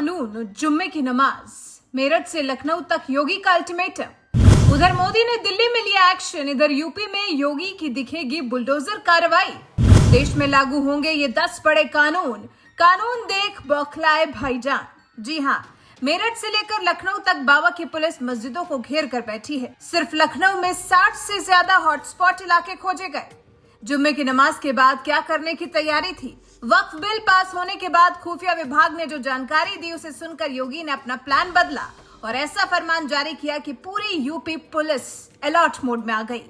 कानून, जुम्मे की नमाज, मेरठ से लखनऊ तक योगी का अल्टीमेटम। उधर मोदी ने दिल्ली में लिया एक्शन, इधर यूपी में योगी की दिखेगी बुलडोजर कार्रवाई। देश में लागू होंगे ये 10 बड़े कानून, कानून देख बौखलाए भाईजान। जी हाँ, मेरठ से लेकर लखनऊ तक बाबा की पुलिस मस्जिदों को घेर कर बैठी है। सिर्फ लखनऊ में 60 से ज्यादा हॉटस्पॉट इलाके खोजे गए। जुम्मे की नमाज के बाद क्या करने की तैयारी थी? वक्फ बिल पास होने के बाद खुफिया विभाग ने जो जानकारी दी उसे सुनकर योगी ने अपना प्लान बदला और ऐसा फरमान जारी किया कि पूरी यूपी पुलिस अलर्ट मोड में आ गई।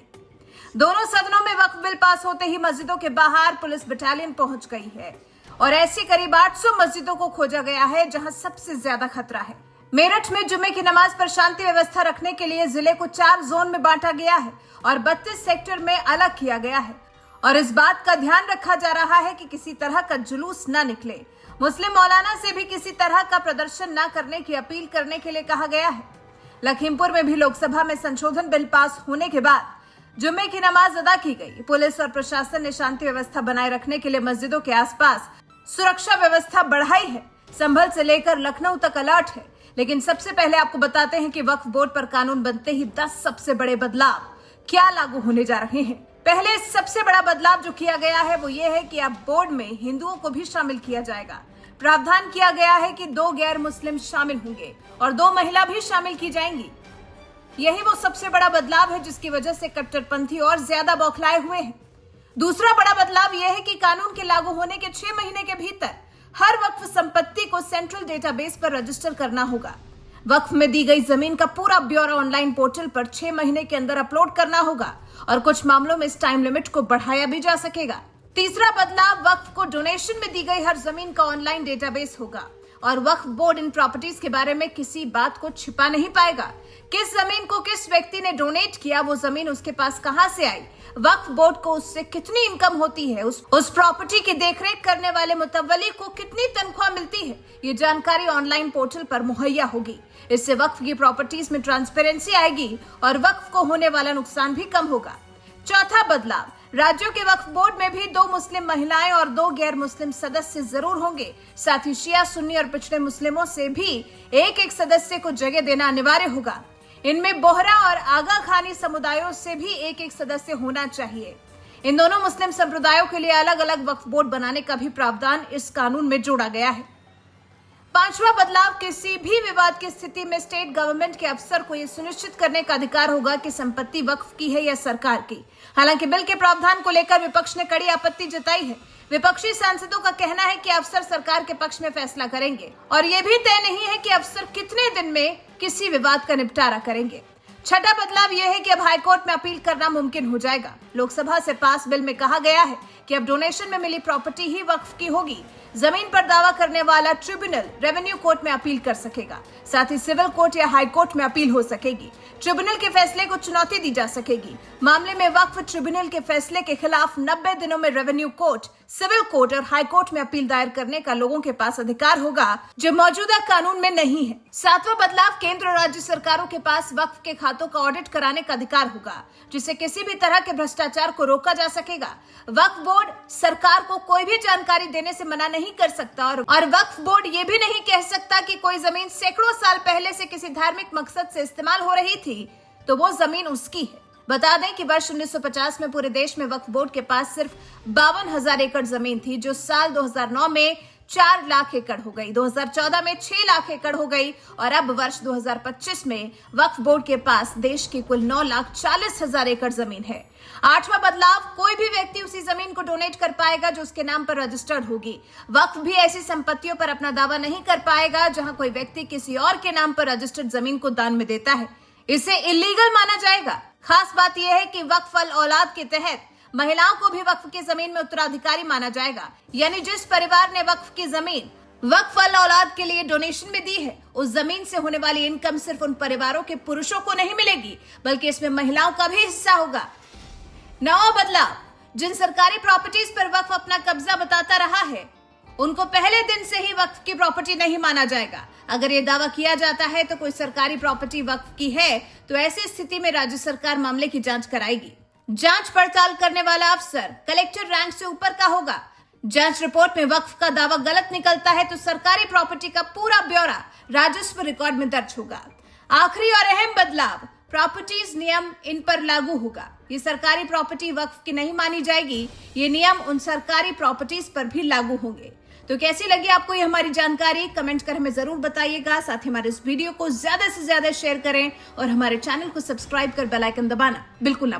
दोनों सदनों में वक्फ बिल पास होते ही मस्जिदों के बाहर पुलिस बटालियन पहुंच गई है और ऐसी करीब 800 मस्जिदों को खोजा गया है जहां सबसे ज्यादा खतरा है। मेरठ में जुम्मे की नमाज पर शांति व्यवस्था रखने के लिए जिले को 4 जोन में बांटा गया है और 32 सेक्टर में अलग किया गया है और इस बात का ध्यान रखा जा रहा है कि किसी तरह का जुलूस न निकले। मुस्लिम मौलाना से भी किसी तरह का प्रदर्शन न करने की अपील करने के लिए कहा गया है। लखीमपुर में भी लोकसभा में संशोधन बिल पास होने के बाद जुम्मे की नमाज अदा की गई। पुलिस और प्रशासन ने शांति व्यवस्था बनाए रखने के लिए मस्जिदों के आसपास सुरक्षा व्यवस्था बढ़ाई है। संभल से लेकर लखनऊ तक अलर्ट है। लेकिन सबसे पहले आपको बताते हैं कि वक्फ बोर्ड पर कानून बनते ही 10 सबसे बड़े बदलाव क्या लागू होने जा रहे हैं। पहले सबसे बड़ा बदलाव जो किया गया है वो ये है कि अब बोर्ड में हिंदुओं को भी शामिल किया जाएगा। प्रावधान किया गया है कि 2 गैर मुस्लिम शामिल होंगे और 2 महिला भी शामिल की जाएंगी। यही वो सबसे बड़ा बदलाव है जिसकी वजह से कट्टरपंथी और ज्यादा बौखलाए हुए हैं। दूसरा बड़ा बदलाव यह है कि कानून के लागू होने के 6 महीने के भीतर हर वक्फ संपत्ति को सेंट्रल डेटाबेस पर रजिस्टर करना होगा। वक्फ में दी गई जमीन का पूरा ब्यौरा ऑनलाइन पोर्टल पर 6 महीने के अंदर अपलोड करना होगा और कुछ मामलों में इस टाइम लिमिट को बढ़ाया भी जा सकेगा। तीसरा बदलाव, वक्फ को डोनेशन में दी गई हर जमीन का ऑनलाइन डेटाबेस होगा और वक्फ बोर्ड इन प्रॉपर्टीज के बारे में किसी बात को छिपा नहीं पाएगा। किस जमीन को किस व्यक्ति ने डोनेट किया, वो जमीन उसके पास कहां से आई, वक्फ बोर्ड को उससे कितनी इनकम होती है, उस प्रॉपर्टी की देखरेख करने वाले मुतव्वली को कितनी तनख्वाह मिलती है, ये जानकारी ऑनलाइन पोर्टल पर मुहैया होगी। इससे वक्फ की प्रॉपर्टीज में ट्रांसपेरेंसी आएगी और वक्फ को होने वाला नुकसान भी कम होगा। चौथा बदलाव, राज्यों के वक्फ बोर्ड में भी 2 मुस्लिम महिलाएं और 2 गैर मुस्लिम सदस्य जरूर होंगे। साथ ही शिया, सुन्नी और पिछड़े मुस्लिमों से भी एक सदस्य को जगह देना अनिवार्य होगा। इनमें बोहरा और आगा खानी समुदायों से भी एक सदस्य होना चाहिए। इन दोनों मुस्लिम संप्रदायों के लिए अलग अलग वक्फ बोर्ड बनाने का भी प्रावधान इस कानून में जोड़ा गया है। पांचवा बदलाव, किसी भी विवाद की स्थिति में स्टेट गवर्नमेंट के अफसर को यह सुनिश्चित करने का अधिकार होगा कि संपत्ति वक्फ की है या सरकार की। हालांकि बिल के प्रावधान को लेकर विपक्ष ने कड़ी आपत्ति जताई है। विपक्षी सांसदों का कहना है कि अफसर सरकार के पक्ष में फैसला करेंगे और ये भी तय नहीं है कि अफसर कितने दिन में किसी विवाद का निपटारा करेंगे। छठा बदलाव यह है कि अब हाईकोर्ट में अपील करना मुमकिन हो जाएगा। लोकसभा से पास बिल में कहा गया है कि अब डोनेशन में मिली प्रॉपर्टी ही वक्फ की होगी। जमीन पर दावा करने वाला ट्रिब्यूनल रेवेन्यू कोर्ट में अपील कर सकेगा। साथ ही सिविल कोर्ट या हाई कोर्ट में अपील हो सकेगी। ट्रिब्यूनल के फैसले को चुनौती दी जा सकेगी। मामले में वक्फ ट्रिब्यूनल के फैसले के खिलाफ 90 दिनों में रेवेन्यू कोर्ट, सिविल कोर्ट और हाई कोर्ट में अपील दायर करने का लोगों के पास अधिकार होगा, जो मौजूदा कानून में नहीं है। सातवां बदलाव, केंद्र और राज्य सरकारों के पास वक्फ के खातों का ऑडिट कराने का अधिकार होगा, जिससे किसी भी तरह के भ्रष्टाचार को रोका जा सकेगा। वक्फ बोर्ड सरकार को कोई भी जानकारी देने से मना नहीं कर सकता और वक्फ बोर्ड ये भी नहीं कह सकता कि कोई जमीन सैकड़ों साल पहले से किसी धार्मिक मकसद से इस्तेमाल हो रही थी तो वो जमीन उसकी है। बता दें कि वर्ष 1950 में पूरे देश में वक्फ बोर्ड के पास सिर्फ 52,000 एकड़ जमीन थी, जो साल 2009 में 4 लाख एकड़ हो गई, 2014 में 6 लाख एकड़ हो गई और अब वर्ष 2025 में वक्फ बोर्ड के पास देश की कुल 9,40,000 एकड़ जमीन है। आठवां बदलाव, कोई भी व्यक्ति उसी जमीन को डोनेट कर पाएगा जो उसके नाम पर रजिस्टर्ड होगी। वक्फ भी ऐसी संपत्तियों पर अपना दावा नहीं कर पाएगा जहां कोई व्यक्ति किसी और के नाम पर रजिस्टर्ड जमीन को दान में देता है। इसे इलीगल माना जाएगा। खास बात यह है कि वक्फ अल औलाद के तहत महिलाओं को भी वक्फ की जमीन में उत्तराधिकारी माना जाएगा। यानी जिस परिवार ने वक्फ की जमीन वक्फ अल औलाद के लिए डोनेशन में दी है, उस जमीन से होने वाली इनकम सिर्फ उन परिवारों के पुरुषों को नहीं मिलेगी, बल्कि इसमें महिलाओं का भी हिस्सा होगा। नवा बदलाव, जिन सरकारी प्रॉपर्टीज पर वक्फ अपना कब्जा बताता रहा है, उनको पहले दिन से ही वक्फ की प्रॉपर्टी नहीं माना जाएगा। अगर ये दावा किया जाता है तो कोई सरकारी प्रॉपर्टी वक्फ की है तो ऐसी स्थिति में राज्य सरकार मामले की जांच कराएगी। जांच पड़ताल करने वाला अफसर कलेक्टर रैंक से ऊपर का होगा। जांच रिपोर्ट में वक्फ का दावा गलत निकलता है तो सरकारी प्रॉपर्टी का पूरा ब्यौरा राजस्व रिकॉर्ड में दर्ज होगा। आखिरी और अहम बदलाव, प्रॉपर्टीज नियम इन पर लागू होगा। ये सरकारी प्रॉपर्टी वक्फ की नहीं मानी जाएगी। ये नियम उन सरकारी प्रॉपर्टीज पर भी लागू होंगे। तो कैसी लगी आपको ये हमारी जानकारी, कमेंट कर हमें जरूर बताइएगा। साथ ही हमारे इस वीडियो को ज्यादा से ज्यादा शेयर करें और हमारे चैनल को सब्सक्राइब कर बेल आइकन दबाना बिल्कुल ना भूलें।